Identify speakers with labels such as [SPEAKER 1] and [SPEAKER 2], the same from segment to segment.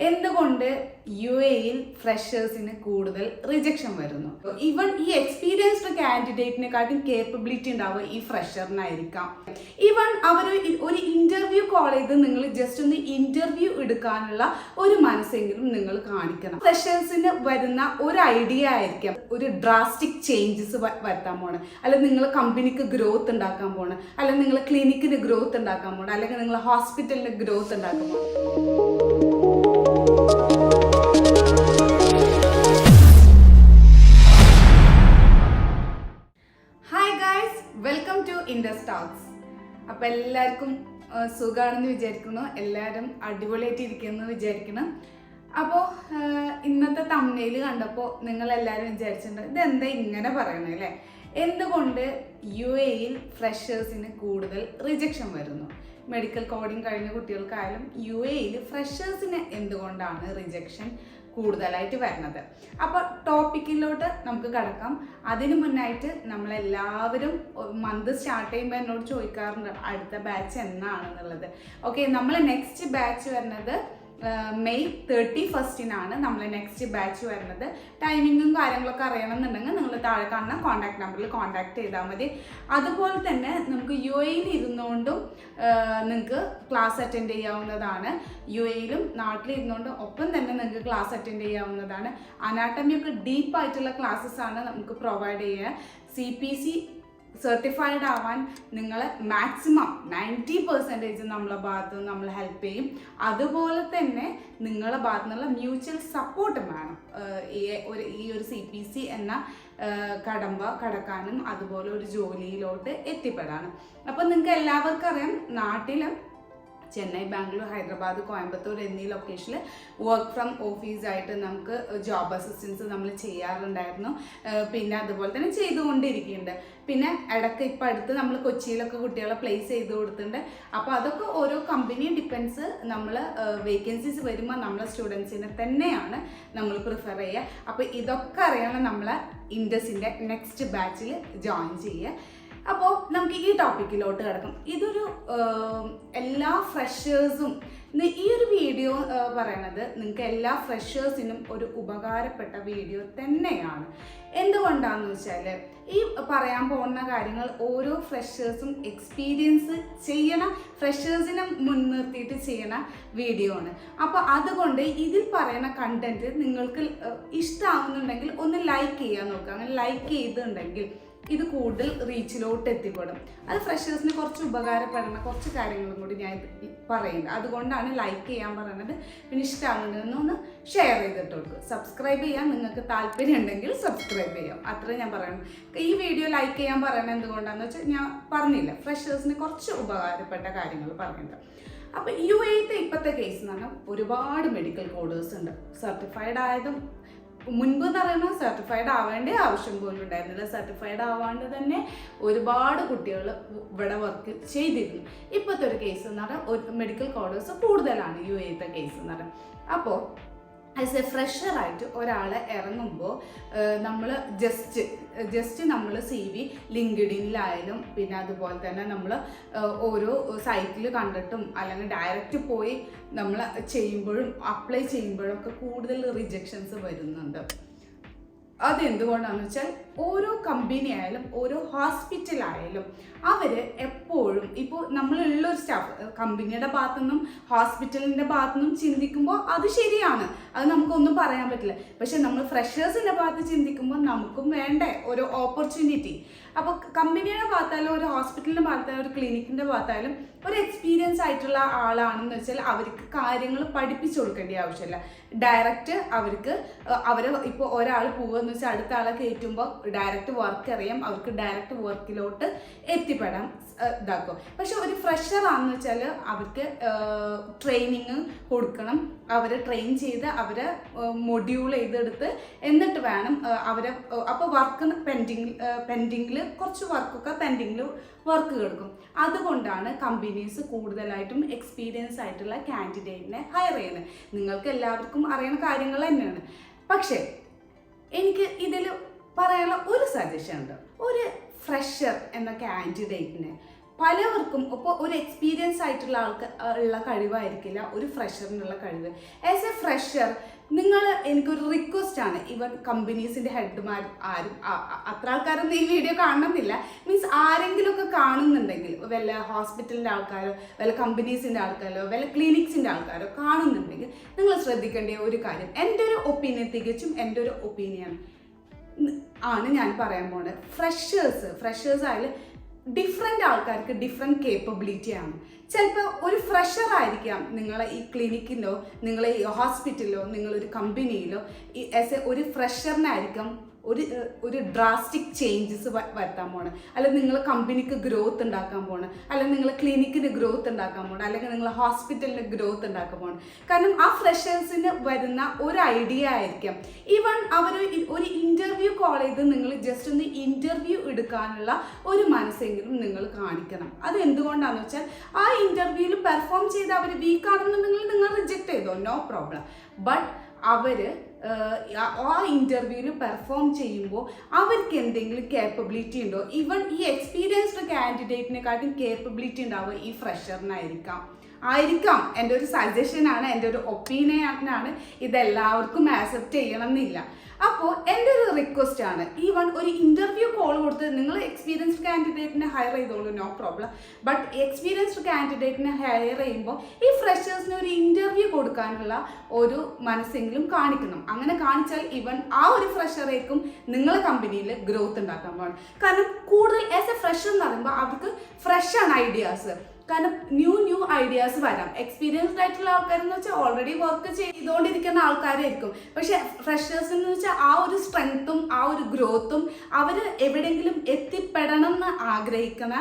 [SPEAKER 1] എന്തുകൊണ്ട് UAE ഫ്രഷേഴ്സിന് കൂടുതൽ rejection വരുന്നു? ഈവൻ ഈ എക്സ്പീരിയൻസ്ഡ് കാൻഡിഡേറ്റിനെക്കാട്ടും കേപ്പബിലിറ്റി ഉണ്ടാവുക ഈ ഫ്രഷറിനായിരിക്കാം. ഈവൻ അവർ ഒരു ഇന്റർവ്യൂ കോൾ ചെയ്ത് നിങ്ങൾ ജസ്റ്റ് ഒന്ന് ഇന്റർവ്യൂ എടുക്കാനുള്ള ഒരു മനസ്സെങ്കിലും നിങ്ങൾ കാണിക്കണം. ഫ്രഷേഴ്സിന് വരുന്ന ഒരു ഐഡിയ ആയിരിക്കാം ഒരു ഡ്രാസ്റ്റിക് ചേഞ്ചസ് വരുത്താൻ പോണ്, അല്ലെങ്കിൽ നിങ്ങൾ കമ്പനിക്ക് ഗ്രോത്ത് ഉണ്ടാക്കാൻ പോണ്, അല്ലെങ്കിൽ നിങ്ങൾ ക്ലിനിക്കിന് ഗ്രോത്ത് ഉണ്ടാക്കാൻ പോണ്, അല്ലെങ്കിൽ നിങ്ങൾ ഹോസ്പിറ്റലിന് ഗ്രോത്ത് ഉണ്ടാക്കാൻ പോണ്. Hi guys, welcome to Indus talks. അപ്പം എല്ലാവർക്കും സുഖമാണെന്ന് വിചാരിക്കുന്നു, എല്ലാവരും അടിപൊളിയായിട്ട് ഇരിക്കുമെന്ന് വിചാരിക്കണം. അപ്പോൾ ഇന്നത്തെ തംബ്നെയിൽ കണ്ടപ്പോൾ നിങ്ങളെല്ലാവരും വിചാരിച്ചിട്ടുണ്ട് ഇതെന്താ ഇങ്ങനെ പറയണേ അല്ലേ? എന്തുകൊണ്ട് UAE ഫ്രഷേഴ്സിന് കൂടുതൽ റിജക്ഷൻ വരുന്നു? മെഡിക്കൽ കോഡിങ് കഴിഞ്ഞ കുട്ടികൾക്കായാലും UAE ഫ്രഷേഴ്സിന് എന്തുകൊണ്ടാണ് റിജക്ഷൻ കൂടുതലായിട്ട് വരുന്നത്? അപ്പോൾ ടോപ്പിക്കിലോട്ട് നമുക്ക് കടക്കാം. അതിനു മുന്നായിട്ട് നമ്മളെല്ലാവരും മന്ത് സ്റ്റാർട്ട് ചെയ്യുമ്പോൾ എന്നോട് ചോദിക്കാറുണ്ട് അടുത്ത ബാച്ച് എന്നാണെന്നുള്ളത്. ഓക്കെ, നമ്മൾ നെക്സ്റ്റ് ബാച്ച് വരുന്നത് മെയ് 31 നമ്മൾ നെക്സ്റ്റ് ബാച്ച് വരുന്നത്. ടൈമിങ്ങും കാര്യങ്ങളൊക്കെ അറിയണമെന്നുണ്ടെങ്കിൽ നിങ്ങൾ താഴെ കാണുന്ന കോൺടാക്ട് നമ്പറിൽ കോൺടാക്ട് ചെയ്താൽ മതി. അതുപോലെ തന്നെ നമുക്ക് UAE ഇരുന്നുകൊണ്ടും നിങ്ങൾക്ക് ക്ലാസ് അറ്റൻഡ് ചെയ്യാവുന്നതാണ്. UAE നാട്ടിലിരുന്നുകൊണ്ട് ഒപ്പം തന്നെ നിങ്ങൾക്ക് ക്ലാസ് അറ്റൻഡ് ചെയ്യാവുന്നതാണ്. അനാട്ടമിയൊക്കെ ഡീപ്പായിട്ടുള്ള ക്ലാസ്സസ് ആണ് നമുക്ക് പ്രൊവൈഡ് ചെയ്യുക. CPC സർട്ടിഫൈഡ് ആവാൻ നിങ്ങൾ മാക്സിമം 90% നമ്മളെ ഭാഗത്ത് നിന്ന് നമ്മൾ ഹെൽപ്പ് ചെയ്യും. അതുപോലെ തന്നെ നിങ്ങളുടെ ഭാഗത്തു നിന്നുള്ള മ്യൂച്വൽ സപ്പോർട്ടും വേണം ഈ ഒരു CPC എന്ന കടമ്പ കടക്കാനും അതുപോലെ ഒരു ജോലിയിലോട്ട് എത്തിപ്പെടാനും. അപ്പോൾ നിങ്ങൾക്ക് എല്ലാവർക്കും അറിയാം, നാട്ടിലും ചെന്നൈ, ബാംഗ്ലൂർ, ഹൈദരാബാദ്, കോയമ്പത്തൂർ എന്നീ ലൊക്കേഷനിൽ വർക്ക് ഫ്രം ഓഫീസായിട്ട് നമുക്ക് ജോബ് അസിസ്റ്റൻസ് നമ്മൾ ചെയ്യാറുണ്ടായിരുന്നു. പിന്നെ അതുപോലെ തന്നെ ചെയ്തുകൊണ്ടിരിക്കുന്നുണ്ട്. പിന്നെ ഇടയ്ക്ക് ഇപ്പം അടുത്ത് നമ്മൾ കൊച്ചിയിലൊക്കെ കുട്ടികളെ പ്ലേസ് ചെയ്ത് കൊടുത്തിട്ടുണ്ട്. അപ്പോൾ അതൊക്കെ ഓരോ കമ്പനി ഡിപ്പെൻസ്. നമ്മൾ വേക്കൻസീസ് വരുമ്പോൾ നമ്മളെ സ്റ്റുഡൻസിനെ തന്നെയാണ് നമ്മൾ പ്രിഫർ ചെയ്യുക. അപ്പോൾ ഇതൊക്കെ അറിയണം നമ്മളെ ഇൻഡസിൻ്റെ നെക്സ്റ്റ് ബാച്ചിൽ ജോയിൻ ചെയ്യുക. അപ്പോൾ നമുക്ക് ഈ ടോപ്പിക്കിലോട്ട് കിടക്കും. ഇതൊരു എല്ലാ ഫ്രഷേഴ്സും ഈ ഒരു വീഡിയോ പറയണത് നിങ്ങൾക്ക് എല്ലാ ഫ്രഷേഴ്സിനും ഒരു ഉപകാരപ്പെട്ട വീഡിയോ തന്നെയാണ്. എന്തുകൊണ്ടാണെന്ന് വെച്ചാൽ ഈ പറയാൻ പോകുന്ന കാര്യങ്ങൾ ഓരോ ഫ്രഷേഴ്സും എക്സ്പീരിയൻസ് ചെയ്യണ, ഫ്രഷേഴ്സിനെ മുൻനിർത്തിയിട്ട് ചെയ്യണ വീഡിയോ ആണ്. അപ്പോൾ അതുകൊണ്ട് ഇതിൽ പറയുന്ന കണ്ടന്റ് നിങ്ങൾക്ക് ഇഷ്ടമാകുന്നുണ്ടെങ്കിൽ ഒന്ന് ലൈക്ക് ചെയ്യാൻ നോക്കുക. അങ്ങനെ ലൈക്ക് ചെയ്തിട്ടുണ്ടെങ്കിൽ ഇത് കൂടുതൽ റീച്ചിലോട്ട് എത്തിപ്പെടും. അത് ഫ്രഷേഴ്സിന് കുറച്ച് ഉപകാരപ്പെടുന്ന കുറച്ച് കാര്യങ്ങളും കൂടി ഞാൻ പറയുന്നത്. അതുകൊണ്ടാണ് ലൈക്ക് ചെയ്യാൻ പറയുന്നത്. പിന്നെ ഇഷ്ടമാകുന്നതെന്നൊന്ന് ഷെയർ ചെയ്തിട്ട് കൊടുക്കുക. സബ്സ്ക്രൈബ് ചെയ്യാൻ നിങ്ങൾക്ക് താല്പര്യം ഉണ്ടെങ്കിൽ സബ്സ്ക്രൈബ് ചെയ്യാം, അത്രേ ഞാൻ പറയുന്നത്. ഈ വീഡിയോ ലൈക്ക് ചെയ്യാൻ പറയുന്നത് എന്തുകൊണ്ടാണെന്ന് വെച്ചാൽ ഞാൻ പറഞ്ഞില്ല, ഫ്രഷേഴ്സിന് കുറച്ച് ഉപകാരപ്പെട്ട കാര്യങ്ങൾ പറയുന്നുണ്ട്. അപ്പോൾ UAE ഇപ്പോഴത്തെ കേസ് എന്ന് പറഞ്ഞാൽ ഒരുപാട് മെഡിക്കൽ കോഡേഴ്സ് ഉണ്ട്. സർട്ടിഫൈഡ് ആയതും മുൻപ് എന്ന് പറയുമ്പോൾ സർട്ടിഫൈഡ് ആവേണ്ട ആവശ്യം പോലും ഉണ്ടായിരുന്നില്ല. സർട്ടിഫൈഡ് ആവാണ്ട് തന്നെ ഒരുപാട് കുട്ടികൾ ഇവിടെ വർക്ക് ചെയ്തിരുന്നു. ഇപ്പോഴത്തെ ഒരു കേസ് എന്ന് പറഞ്ഞാൽ മെഡിക്കൽ കോഡേഴ്സ് കൂടുതലാണ് UAE കേസ് എന്ന് പറഞ്ഞാൽ. അപ്പോൾ ആസ് എ ഫ്രഷറായിട്ട് ഒരാൾ ഇറങ്ങുമ്പോൾ നമ്മൾ ജസ്റ്റ് നമ്മൾ CV ലിങ്ക്ഡിനിലായാലും പിന്നെ അതുപോലെ തന്നെ നമ്മൾ ഓരോ സൈറ്റിൽ കണ്ടിട്ടും അല്ലെങ്കിൽ ഡയറക്റ്റ് പോയി നമ്മൾ ചെയ്യുമ്പോഴും അപ്ലൈ ചെയ്യുമ്പോഴും ഒക്കെ കൂടുതൽ റിജക്ഷൻസ് വരുന്നുണ്ട്. അതെന്തുകൊണ്ടാണെന്ന് വെച്ചാൽ ഓരോ കമ്പനി ആയാലും ഓരോ ഹോസ്പിറ്റലായാലും അവർ എപ്പോഴും ഇപ്പോൾ നമ്മളുള്ളൊരു സ്റ്റാഫ് കമ്പനിയുടെ ഭാഗത്തുനിന്നും ഹോസ്പിറ്റലിൻ്റെ ഭാഗത്തുനിന്നും ചിന്തിക്കുമ്പോൾ അത് ശരിയാണ്, അത് നമുക്കൊന്നും പറയാൻ പറ്റില്ല. പക്ഷെ നമ്മൾ ഫ്രഷേഴ്സിൻ്റെ ഭാഗത്ത് ചിന്തിക്കുമ്പോൾ നമുക്കും വേണ്ടേ ഒരു ഓപ്പർച്യൂണിറ്റി. അപ്പോൾ കമ്പനിയുടെ ഭാഗത്തായാലും ഒരു ഹോസ്പിറ്റലിൻ്റെ ഭാഗത്തായാലും ഒരു ക്ലിനിക്കിൻ്റെ ഭാഗത്തായാലും ഒരു എക്സ്പീരിയൻസ് ആയിട്ടുള്ള ആളാണെന്ന് വെച്ചാൽ അവർക്ക് കാര്യങ്ങൾ പഠിപ്പിച്ചു കൊടുക്കേണ്ട ആവശ്യമില്ല. ഡയറക്റ്റ് അവരെ ഇപ്പോൾ ഒരാൾ പോകുമെന്ന് വെച്ചാൽ അടുത്ത ആളെ കയറ്റുമ്പോൾ ഡയറക്റ്റ് വർക്ക് അറിയാം, അവർക്ക് ഡയറക്റ്റ് വർക്കിലോട്ട് എത്തിപ്പെടാം ഇതാക്കും. പക്ഷെ ഒരു ഫ്രഷർ ആണെന്ന് വെച്ചാൽ അവർക്ക് ട്രെയിനിങ് കൊടുക്കണം. അവരെ ട്രെയിൻ ചെയ്ത് അവരെ മൊഡ്യൂൾ ചെയ്തെടുത്ത് എന്നിട്ട് വേണം അവരെ. അപ്പോൾ വർക്ക് പെൻഡിങ്ങിൽ കുറച്ച് വർക്കൊക്കെ പെൻഡിങ്ങിൽ വർക്ക് കിടക്കും. അതുകൊണ്ടാണ് കമ്പനീസ് കൂടുതലായിട്ടും എക്സ്പീരിയൻസ് ആയിട്ടുള്ള കാൻഡിഡേറ്റിനെ ഹയർ ചെയ്യുന്നത്. നിങ്ങൾക്ക് എല്ലാവർക്കും അറിയുന്ന കാര്യങ്ങൾ തന്നെയാണ്. പക്ഷേ എനിക്ക് ഇതിൽ പറയാനുള്ള ഒരു സജഷൻ ഉണ്ട്. ഒരു ഫ്രഷർ എന്ന കാൻഡിഡേറ്റിന് പലവർക്കും ഇപ്പോൾ ഒരു എക്സ്പീരിയൻസ് ആയിട്ടുള്ള ആൾക്ക് ഉള്ള കഴിവായിരിക്കില്ല ഒരു ഫ്രഷറിനുള്ള കഴിവ്. ആസ് എ ഫ്രഷർ, എനിക്കൊരു റിക്വസ്റ്റ് ആണ്. ഈവൻ കമ്പനീസിൻ്റെ ഹെഡ്മാർ ആരും അത്ര ആൾക്കാരൊന്നും ഈ വീഡിയോ കാണണമെന്നില്ല, മീൻസ് ആരെങ്കിലുമൊക്കെ കാണുന്നുണ്ടെങ്കിൽ, വല്ല ഹോസ്പിറ്റലിൻ്റെ ആൾക്കാരോ വല്ല കമ്പനീസിൻ്റെ ആൾക്കാരോ വല്ല ക്ലിനിക്സിൻ്റെ ആൾക്കാരോ കാണുന്നുണ്ടെങ്കിൽ നിങ്ങൾ ശ്രദ്ധിക്കേണ്ട ഒരു കാര്യം, എൻ്റെ ഒരു ഒപ്പീനിയൻ, തികച്ചും എൻ്റെ ഒരു ഒപ്പീനിയൻ ആണ് ഞാൻ പറയാൻ പോകുന്നത്. ഫ്രഷേഴ്സ് ആയാലും ഡിഫറെൻ്റ് ആൾക്കാർക്ക് ഡിഫറെൻറ്റ് കേപ്പബിലിറ്റി ആണ്. ചിലപ്പോൾ ഒരു ഫ്രഷർ ആയിരിക്കാം നിങ്ങളെ ഈ ക്ലിനിക്കിലോ നിങ്ങളെ ഈ ഹോസ്പിറ്റലിലോ നിങ്ങളൊരു കമ്പനിയിലോ ഒരു ഫ്രഷറിനായിരിക്കും ഒരു ഡ്രാസ്റ്റിക് ചേഞ്ചസ് വരുത്താൻ പോകണം, അല്ലെങ്കിൽ നിങ്ങൾ കമ്പനിക്ക് ഗ്രോത്ത് ഉണ്ടാക്കാൻ പോകണം, അല്ലെങ്കിൽ നിങ്ങൾ ക്ലിനിക്കിന് ഗ്രോത്ത് ഉണ്ടാക്കാൻ പോകണം, അല്ലെങ്കിൽ നിങ്ങൾ ഹോസ്പിറ്റലിന് ഗ്രോത്ത് ഉണ്ടാക്കാൻ പോകണം. കാരണം ആ ഫ്രഷേഴ്സിന് വരുന്ന ഒരു ഐഡിയ ആയിരിക്കാം. ഈവൻ അവർ ഒരു ഇൻ്റർവ്യൂ കോൾ ചെയ്ത് നിങ്ങൾ ജസ്റ്റ് ഒന്ന് ഇൻ്റർവ്യൂ എടുക്കാനുള്ള ഒരു മനസ്സെങ്കിലും നിങ്ങൾ കാണിക്കണം. അത് എന്തുകൊണ്ടാണെന്ന് വെച്ചാൽ ആ ഇൻ്റർവ്യൂവിൽ പെർഫോം ചെയ്ത് അവർ വീക്കാണെന്നുണ്ടെങ്കിൽ നിങ്ങൾ റിജക്റ്റ് ചെയ്തോ, നോ പ്രോബ്ലം. ബട്ട് അവർ ആ ഇൻ്റർവ്യൂവിൽ പെർഫോം ചെയ്യുമ്പോൾ അവർക്ക് എന്തെങ്കിലും കേപ്പബിലിറ്റി ഉണ്ടോ, ഈവൻ ഈ എക്സ്പീരിയൻസ്ഡ് കാൻഡിഡേറ്റിനെക്കാട്ടും കേപ്പബിലിറ്റി ഉണ്ടാവുക ഈ ഫ്രഷറിനായിരിക്കാം. എൻ്റെ ഒരു സജഷനാണ്, എൻ്റെ ഒരു ഒപ്പീനിയനാണ്. ഇതെല്ലാവർക്കും ആക്സെപ്റ്റ് ചെയ്യണം എന്നില്ല. അപ്പോൾ എൻ്റെ ഒരു റിക്വസ്റ്റ് ആണ്, ഈവൻ ഒരു ഇൻ്റർവ്യൂ കോൾ കൊടുത്ത് നിങ്ങൾ എക്സ്പീരിയൻസ്ഡ് കാൻഡിഡേറ്റിനെ ഹയർ ചെയ്തോളൂ, നോ പ്രോബ്ലം. ബട്ട് എക്സ്പീരിയൻസ്ഡ് കാൻഡിഡേറ്റിനെ ഹയർ ചെയ്യുമ്പോൾ ഈ ഫ്രഷേഴ്സിന് ഒരു ഇൻ്റർവ്യൂ കൊടുക്കാനുള്ള ഒരു മനസ്സെങ്കിലും കാണിക്കണം. അങ്ങനെ കാണിച്ചാൽ ഈവൻ ആ ഒരു ഫ്രഷറേക്കും നിങ്ങളെ കമ്പനിയിൽ ഗ്രോത്ത് ഉണ്ടാക്കാൻ പോകണം. കാരണം കൂടുതൽ ആസ് എ ഫ്രഷർ എന്ന് പറയുമ്പോൾ അവർക്ക് ഫ്രഷാണ് ഐഡിയാസ്. കാരണം ന്യൂ ഐഡിയാസ് വരാം. എക്സ്പീരിയൻസ്ഡ് ആയിട്ടുള്ള ആൾക്കാരെന്ന് വെച്ചാൽ ഓൾറെഡി വർക്ക് ചെയ്തുകൊണ്ടിരിക്കുന്ന ആൾക്കാരായിരിക്കും. പക്ഷെ ഫ്രഷേഴ്സ് എന്ന് വെച്ചാൽ ആ ഒരു സ്ട്രെങ്ത്തും ആ ഒരു ഗ്രോത്തും അവർ എവിടെയെങ്കിലും എത്തിപ്പെടണം എന്ന് ആഗ്രഹിക്കുന്ന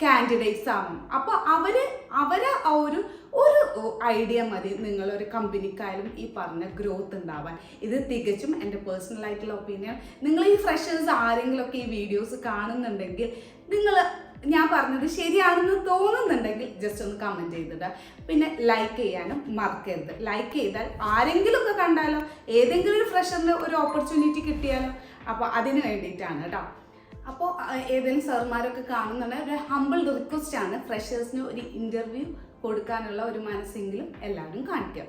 [SPEAKER 1] കാൻഡിഡേറ്റ്സ് ആവും. അപ്പോൾ അവരെ ആ ഒരു ഐഡിയ മതി നിങ്ങളൊരു കമ്പനിക്കായാലും ഈ പറഞ്ഞ ഗ്രോത്ത് ഉണ്ടാവാൻ. ഇത് തികച്ചും എൻ്റെ പേഴ്സണൽ ആയിട്ടുള്ള ഒപ്പീനിയൻ. നിങ്ങൾ ഈ ഫ്രഷേഴ്സ് ആരെങ്കിലുമൊക്കെ ഈ വീഡിയോസ് കാണുന്നുണ്ടെങ്കിൽ, ഞാൻ പറഞ്ഞത് ശരിയാണെന്ന് തോന്നുന്നുണ്ടെങ്കിൽ ജസ്റ്റ് ഒന്ന് കമൻറ്റ് ചെയ്തിടുക. പിന്നെ ലൈക്ക് ചെയ്യാനും മറക്കരുത്. ലൈക്ക് ചെയ്താൽ ആരെങ്കിലുമൊക്കെ കണ്ടാലോ, ഏതെങ്കിലും ഒരു ഫ്രഷറിന് ഒരു ഓപ്പർച്യൂണിറ്റി കിട്ടിയാലോ, അപ്പോൾ അതിന് വേണ്ടിയിട്ടാണ് കേട്ടോ. അപ്പോൾ ഏതെങ്കിലും സാർമാരൊക്കെ കാണുന്നുണ്ടെങ്കിൽ ഒരു ഹമ്പിൾ റിക്വസ്റ്റ് ആണ്, ഫ്രഷേഴ്സിന് ഒരു ഇൻ്റർവ്യൂ കൊടുക്കാനുള്ള ഒരു മനസ്സെങ്കിലും എല്ലാവരും കാണിക്കുക.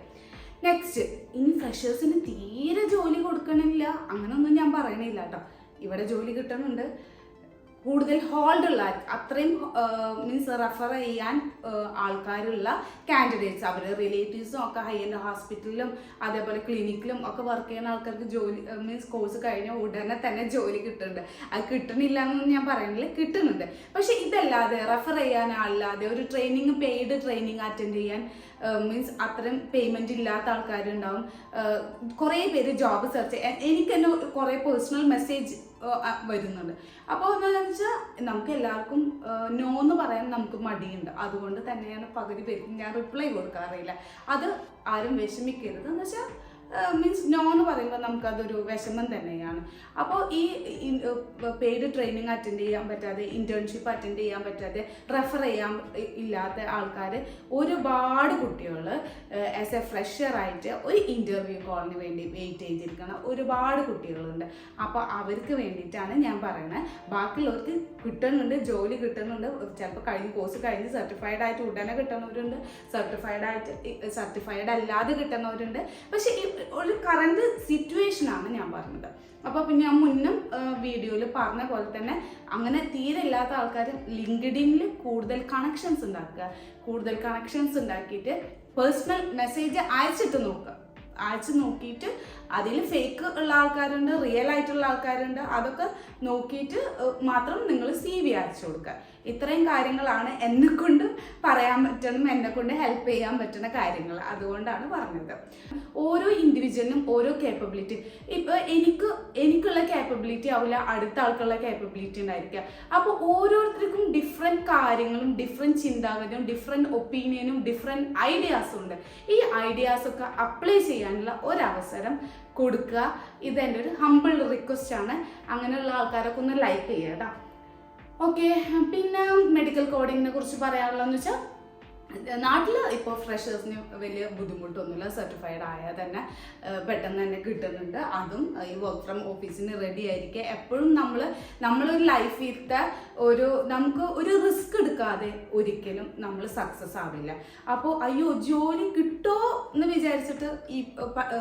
[SPEAKER 1] നെക്സ്റ്റ്, ഇനി ഫ്രഷേഴ്സിന് തീരെ ജോലി കൊടുക്കണില്ല അങ്ങനെയൊന്നും ഞാൻ പറയണില്ല കേട്ടോ. ഇവിടെ ജോലി കിട്ടുന്നുണ്ട്. കൂടുതൽ ഹോൾഡുള്ള, അത്രയും മീൻസ് റെഫർ ചെയ്യാൻ ആൾക്കാരുള്ള കാൻഡിഡേറ്റ്സ്, അവർ റിലേറ്റീവ്സും ഒക്കെ ഹൈ എൻഡ് ഹോസ്പിറ്റലിലും അതേപോലെ ക്ലിനിക്കിലും ഒക്കെ വർക്ക് ചെയ്യുന്ന ആൾക്കാർക്ക് ജോലി മീൻസ് കോഴ്സ് കഴിഞ്ഞാൽ ഉടനെ തന്നെ ജോലി കിട്ടുന്നുണ്ട്. അത് കിട്ടണില്ല എന്നൊന്നും ഞാൻ പറയുന്നില്ല, കിട്ടുന്നുണ്ട്. പക്ഷെ ഇതല്ലാതെ റെഫർ ചെയ്യാനല്ലാതെ ഒരു ട്രെയിനിങ്, പെയ്ഡ് ട്രെയിനിങ് അറ്റൻഡ് ചെയ്യാൻ മീൻസ് അത്രയും പേയ്മെൻറ്റ് ഇല്ലാത്ത ആൾക്കാരുണ്ടാവും. കുറേ പേര് ജോബ് സെർച്ച് ചെയ്യാൻ, എനിക്ക് തന്നെ കുറേ പേഴ്സണൽ മെസ്സേജ് വരുന്നുണ്ട്. അപ്പോൾ എന്താണെന്ന് വെച്ചാൽ നമുക്ക് എല്ലാവർക്കും നോ എന്ന് പറയാൻ നമുക്ക് മടിയുണ്ട്. അതുകൊണ്ട് തന്നെയാണ് പകുതി പേർക്കും ഞാൻ റിപ്ലൈ കൊടുക്കാറില്ല. അത് ആരും വിഷമിക്കരുത്. എന്ന് വെച്ചാൽ മീൻസ് നോ എന്ന് പറയുമ്പോൾ നമുക്കതൊരു വിഷമം തന്നെയാണ്. അപ്പോൾ ഈ പെയ്ഡ് ട്രെയിനിങ് അറ്റൻഡ് ചെയ്യാൻ പറ്റാതെ, ഇൻറ്റേൺഷിപ്പ് അറ്റൻഡ് ചെയ്യാൻ പറ്റാതെ, റെഫർ ചെയ്യാൻ ഇല്ലാത്ത ആൾക്കാർ ഒരുപാട് കുട്ടികൾ ആസ് എ ഫ്രഷറായിട്ട് ഒരു ഇൻ്റർവ്യൂ കോളിന് വേണ്ടി വെയിറ്റ് ചെയ്തിരിക്കണം ഒരുപാട് കുട്ടികളുണ്ട്. അപ്പോൾ അവർക്ക് വേണ്ടിയിട്ടാണ് ഞാൻ പറയുന്നത്. ബാക്കിയുള്ളവർക്ക് കിട്ടുന്നുണ്ട്, ജോലി കിട്ടുന്നുണ്ട്. ചിലപ്പോൾ കോഴ്സ് കഴിഞ്ഞ് സർട്ടിഫൈഡ് ആയിട്ട് ഉടനെ കിട്ടുന്നവരുണ്ട്, സർട്ടിഫൈഡ് അല്ലാതെ കിട്ടുന്നവരുണ്ട്. പക്ഷേ ഒരു കറണ്ട് സിറ്റുവേഷനാണ് ഞാൻ പറഞ്ഞത്. അപ്പോൾ പിന്നെ ഞാൻ മുന്നും വീഡിയോയിൽ പറഞ്ഞ പോലെ തന്നെ അങ്ങനെ തീരെ ഇല്ലാത്ത ആൾക്കാർ ലിങ്ക്ഡിനിൽ കൂടുതൽ കണക്ഷൻസ് ഉണ്ടാക്കുക. കൂടുതൽ കണക്ഷൻസ് ഉണ്ടാക്കിയിട്ട് പേഴ്സണൽ മെസ്സേജ് അയച്ചു നോക്കിയിട്ട് അതിൽ ഫേക്ക് ഉള്ള ആൾക്കാരുണ്ട്, റിയൽ ആയിട്ടുള്ള ആൾക്കാരുണ്ട്. അതൊക്കെ നോക്കിയിട്ട് മാത്രം നിങ്ങൾ CV അയച്ചു കൊടുക്കുക. ഇത്രയും കാര്യങ്ങളാണ് എന്നെക്കൊണ്ട് പറയാൻ പറ്റണം, എന്നെക്കൊണ്ട് ഹെൽപ്പ് ചെയ്യാൻ പറ്റുന്ന കാര്യങ്ങൾ. അതുകൊണ്ടാണ് പറഞ്ഞത്. ഓരോ ഇൻഡിവിജ്വലിനും ഓരോ കേപ്പബിലിറ്റി. ഇപ്പോൾ എനിക്കുള്ള കേപ്പബിലിറ്റി ആവില്ല അടുത്ത ആൾക്കുള്ള കേപ്പബിലിറ്റി ഉണ്ടായിരിക്കുക. അപ്പോൾ ഓരോരുത്തർക്കും ഡിഫറെൻറ്റ് കാര്യങ്ങളും ഡിഫറെൻറ്റ് ചിന്താഗതിയും ഡിഫറെൻറ്റ് ഒപ്പീനിയനും ഡിഫറെൻറ്റ് ഐഡിയാസും ഉണ്ട്. ഈ ഐഡിയാസൊക്കെ അപ്ലൈ ചെയ്യാനുള്ള ഒരവസരം കൊടുക്കുക. ഇതെൻ്റെ ഒരു ഹമ്പിൾ റിക്വസ്റ്റ് ആണ്. അങ്ങനെയുള്ള ആൾക്കാരൊക്കെ ഒന്ന് ലൈക്ക് ചെയ്യുക കേട്ടോ. ഓക്കെ, പിന്നെ മെഡിക്കൽ കോഡിങ്ങിനെ കുറിച്ച് പറയാനുള്ളതെന്ന് വെച്ചാൽ നാട്ടിൽ ഇപ്പോൾ ഫ്രഷേഴ്സിന് വലിയ ബുദ്ധിമുട്ടൊന്നുമില്ല, സർട്ടിഫൈഡ് ആയാൽ തന്നെ പെട്ടെന്ന് തന്നെ കിട്ടുന്നുണ്ട്. അതും ഈ വർക്ക് ഫ്രം ഓഫീസിന് റെഡി ആയിരിക്കുക. എപ്പോഴും നമ്മളൊരു ലൈഫിലത്തെ നമുക്ക് ഒരു റിസ്ക് എടുക്കാതെ ഒരിക്കലും നമ്മൾ സക്സസ് ആവില്ല. അപ്പോൾ അയ്യോ ജോലി കിട്ടോ എന്ന് വിചാരിച്ചിട്ട് ഈ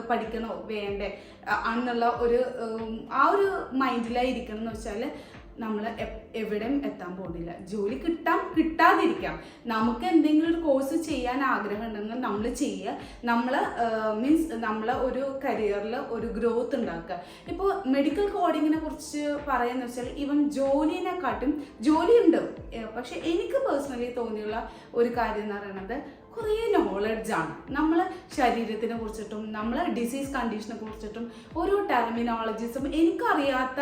[SPEAKER 1] പഠിക്കണോ വേണ്ടേ എന്നുള്ള ആ ഒരു മൈൻഡിലായിരിക്കണം എന്ന് വെച്ചാൽ നമ്മൾ എവിടെയും എത്താൻ പോകുന്നില്ല. ജോലി കിട്ടാതിരിക്കാം. നമുക്ക് എന്തെങ്കിലും ഒരു കോഴ്സ് ചെയ്യാൻ ആഗ്രഹം ഉണ്ടെങ്കിൽ നമ്മൾ ചെയ്യുക. നമ്മൾ ഒരു കരിയറിൽ ഒരു ഗ്രോത്ത് ഉണ്ടാക്കുക. ഇപ്പോൾ മെഡിക്കൽ കോഡിങ്ങിനെ കുറിച്ച് പറയാന്ന് വെച്ചാൽ ഈവൻ ജോലിനെക്കാട്ടും ജോലിയുണ്ട്, പക്ഷെ എനിക്ക് പേഴ്സണലി തോന്നിയുള്ള ഒരു കാര്യം എന്ന് പറയുന്നത് കുറേ നോളജാണ്. നമ്മൾ ശരീരത്തിനെ കുറിച്ചിട്ടും നമ്മൾ ഡിസീസ് കണ്ടീഷനെ കുറിച്ചിട്ടും ഓരോ ടെർമിനോളജീസും എനിക്കറിയാത്ത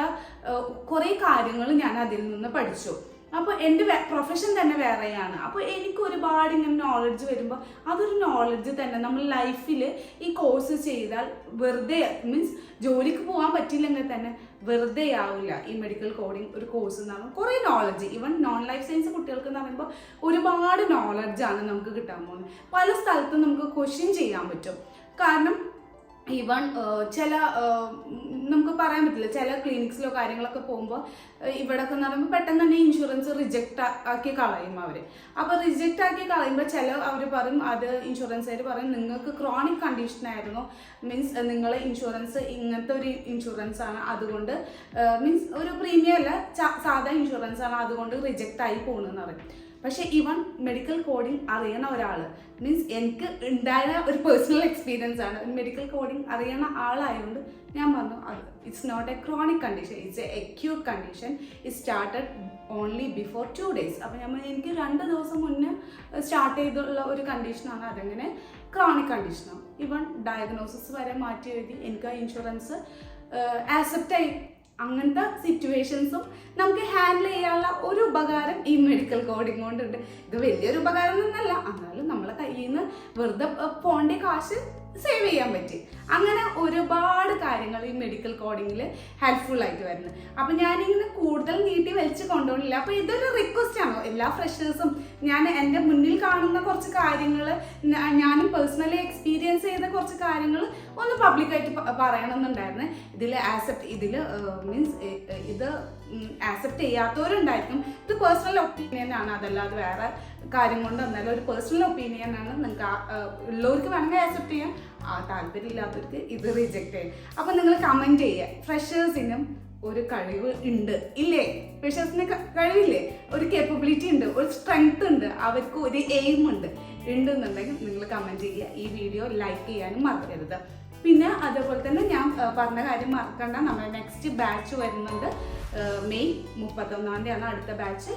[SPEAKER 1] കുറേ കാര്യങ്ങൾ ഞാൻ അതിൽ നിന്ന് പഠിച്ചു. അപ്പോൾ എൻ്റെ പ്രൊഫഷൻ തന്നെ വേറെയാണ്. അപ്പോൾ എനിക്ക് ഒരുപാട് ഇങ്ങനെ നോളജ് വരുമ്പോൾ അതൊരു നോളജ് തന്നെ നമ്മൾ ലൈഫിൽ ഈ കോഴ്സ് ചെയ്താൽ വെറുതെ ജോലിക്ക് പോകാൻ പറ്റില്ലെങ്കിൽ തന്നെ വെറുതെ ആവില്ല. ഈ മെഡിക്കൽ കോഡിങ് ഒരു കോഴ്സ് എന്ന് പറയുമ്പോൾ കുറേ knowledge, even non life science കുട്ടികൾക്ക് എന്ന് പറയുമ്പോൾ ഒരുപാട് നോളജാണ് നമുക്ക് കിട്ടാൻ പോകുന്നത്. പല സ്ഥലത്തും നമുക്ക് ക്വസ്റ്റ്യൻ ചെയ്യാൻ പറ്റും. കാരണം ഈവൺ നമുക്ക് പറയാൻ പറ്റില്ല, ചില ക്ലിനിക്സിലോ കാര്യങ്ങളൊക്കെ പോകുമ്പോൾ ഇവിടെയൊക്കെ എന്ന് പറയുമ്പോൾ പെട്ടെന്ന് തന്നെ ഇൻഷുറൻസ് റിജക്റ്റ് ആക്കി കളയും അവർ. അപ്പോൾ റിജക്റ്റ് ആക്കി കളയുമ്പോൾ അവർ പറയും, അത് ഇൻഷുറൻസുകാർ പറയും നിങ്ങൾക്ക് ക്രോണിക് കണ്ടീഷൻ ആയിരുന്നു, നിങ്ങൾ ഇൻഷുറൻസ് ഇങ്ങനത്തെ ഒരു ഇൻഷുറൻസ് ആണ്, അതുകൊണ്ട് ഒരു പ്രീമിയം അല്ല സാധാ ഇൻഷുറൻസ് ആണ്, അതുകൊണ്ട് റിജക്റ്റ് ആയി പോകണമെന്ന് പറയും. പക്ഷേ ഈവൺ മെഡിക്കൽ കോഡിങ് അറിയണ ഒരാൾ എനിക്ക് ഉണ്ടായ ഒരു പേഴ്സണൽ എക്സ്പീരിയൻസ് ആണ്. മെഡിക്കൽ കോഡിങ് അറിയണ ആളായതുകൊണ്ട് ഞാൻ പറഞ്ഞു അത് it's not a chronic condition, it's a acute condition, it started only before 2 days. അപ്പോൾ എനിക്ക് 2 ദിവസം മുന്നേ സ്റ്റാർട്ട് ചെയ്തുള്ള ഒരു കണ്ടീഷനാണ്, അതെങ്ങനെ ക്രോണിക് കണ്ടീഷനാണ്. ഈവൺ ഡയഗ്നോസിസ് വരെ മാറ്റി എഴുതി എനിക്ക് ആ ഇൻഷുറൻസ് ആക്സെപ്റ്റ് ആയി. അങ്ങനത്തെ സിറ്റുവേഷൻസും നമുക്ക് ഹാൻഡിൽ ചെയ്യാനുള്ള ഒരു ഉപകാരം ഈ മെഡിക്കൽ കോഡിങ് കൊണ്ടുണ്ട്. ഇത് വലിയൊരു ഉപകാരം എന്നല്ല, എന്നാലും നമ്മളെ കയ്യിൽ നിന്ന് വെറുതെ പോണ്ട കാശ് സേവ് ചെയ്യാൻ പറ്റി. അങ്ങനെ ഒരുപാട് കാര്യങ്ങൾ ഈ മെഡിക്കൽ കോഡിങ്ങിൽ ഹെൽപ്ഫുൾ ആയിട്ട് വരുന്നത്. അപ്പം ഞാനിങ്ങനെ കൂടുതൽ നീട്ടി വലിച്ച് കൊണ്ടുപോകില്ല. അപ്പോൾ ഇതൊരു റിക്വസ്റ്റ് ആണോ എല്ലാ ഫ്രഷേഴ്സും, ഞാൻ എൻ്റെ മുന്നിൽ കാണുന്ന കുറച്ച് കാര്യങ്ങൾ, ഞാനും പേഴ്സണലി എക്സ്പീരിയൻസ് ചെയ്ത കുറച്ച് കാര്യങ്ങൾ ഒന്ന് പബ്ലിക്കായിട്ട് പറയണമെന്നുണ്ടായിരുന്നു. ഇത് ആക്സെപ്റ്റ് ചെയ്യാത്തവരുണ്ടായിരിക്കും. ഇത് പേഴ്സണൽ ഒപ്പീനിയൻ ആണ്, അതല്ലാതെ വേറെ കാര്യം കൊണ്ട് വന്നാലും ഒരു പേഴ്സണൽ ഒപ്പീനിയൻ ആണ്. നിങ്ങൾക്ക് ഉള്ളവർക്ക് വേണമെങ്കിൽ ആക്സെപ്റ്റ് ചെയ്യാം, താല്പര്യമില്ലാത്തവർക്ക് ഇത് റിജക്റ്റ് ചെയ്യും. അപ്പോൾ നിങ്ങൾ കമൻറ്റ് ചെയ്യുക, ഫ്രഷേഴ്സിനും ഒരു കഴിവ് ഉണ്ട് ഇല്ലേ? ഫ്രഷേഴ്സിന് കഴിവില്ലേ? ഒരു കേപ്പബിലിറ്റി ഉണ്ട്, ഒരു സ്ട്രെങ്ത് ഉണ്ട്, അവർക്ക് ഒരു എയിം ഉണ്ടെന്നുണ്ടെങ്കിൽ നിങ്ങൾ കമൻറ്റ് ചെയ്യുക. ഈ വീഡിയോ ലൈക്ക് ചെയ്യാനും മറക്കരുത്. പിന്നെ അതേപോലെ തന്നെ ഞാൻ പറഞ്ഞ കാര്യം മറക്കണ്ട, നമ്മുടെ നെക്സ്റ്റ് ബാച്ച് വരുന്നുണ്ട് മെയ് 31 അടുത്ത ബാച്ച്.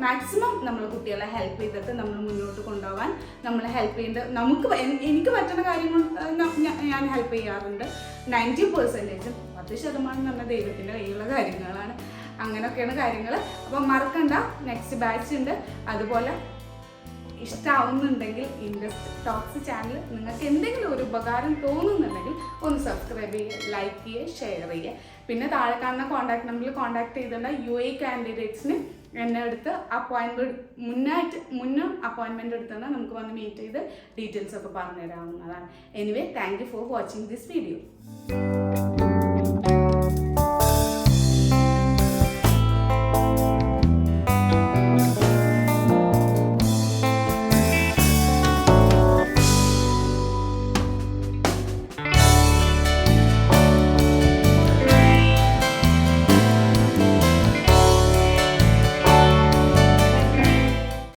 [SPEAKER 1] മാക്സിമം നമ്മൾ കുട്ടികളെ ഹെൽപ്പ് ചെയ്തിട്ട് നമ്മൾ മുന്നോട്ട് കൊണ്ടുപോകാൻ നമ്മളെ ഹെൽപ്പ് ചെയ്യേണ്ടത് എനിക്ക് പറ്റുന്ന കാര്യങ്ങൾ ഞാൻ ഹെൽപ്പ് ചെയ്യാറുണ്ട്. 90% 10% നമ്മുടെ ദൈവത്തിൻ്റെ കയ്യിലുള്ള കാര്യങ്ങളാണ്. അങ്ങനെയൊക്കെയാണ് കാര്യങ്ങൾ. അപ്പം മറക്കണ്ട, നെക്സ്റ്റ് ബാച്ച് ഉണ്ട്. അതുപോലെ ഇഷ്ടമാവുന്നുണ്ടെങ്കിൽ ഇൻഡസ് ടോക്സ് ചാനൽ നിങ്ങൾക്ക് എന്തെങ്കിലും ഒരു ഉപകാരം തോന്നുന്നുണ്ടെങ്കിൽ ഒന്ന് സബ്സ്ക്രൈബ് ചെയ്യുക, ലൈക്ക് ചെയ്യുക, ഷെയർ ചെയ്യുക. പിന്നെ താഴെ കാണുന്ന കോൺടാക്ട് നമ്പറിൽ കോൺടാക്ട് ചെയ്തിട്ടുണ്ട്. UAE കാൻഡിഡേറ്റ്സിന് എന്നെ അടുത്ത് മുന്നേ അപ്പോയിൻമെൻറ്റ് എടുത്തുകൊണ്ട് നമുക്ക് വന്ന് മീറ്റ് ചെയ്ത് ഡീറ്റെയിൽസ് ഒക്കെ പറഞ്ഞു തരാവുന്നതാണ്. Anyway, thank you for watching this video.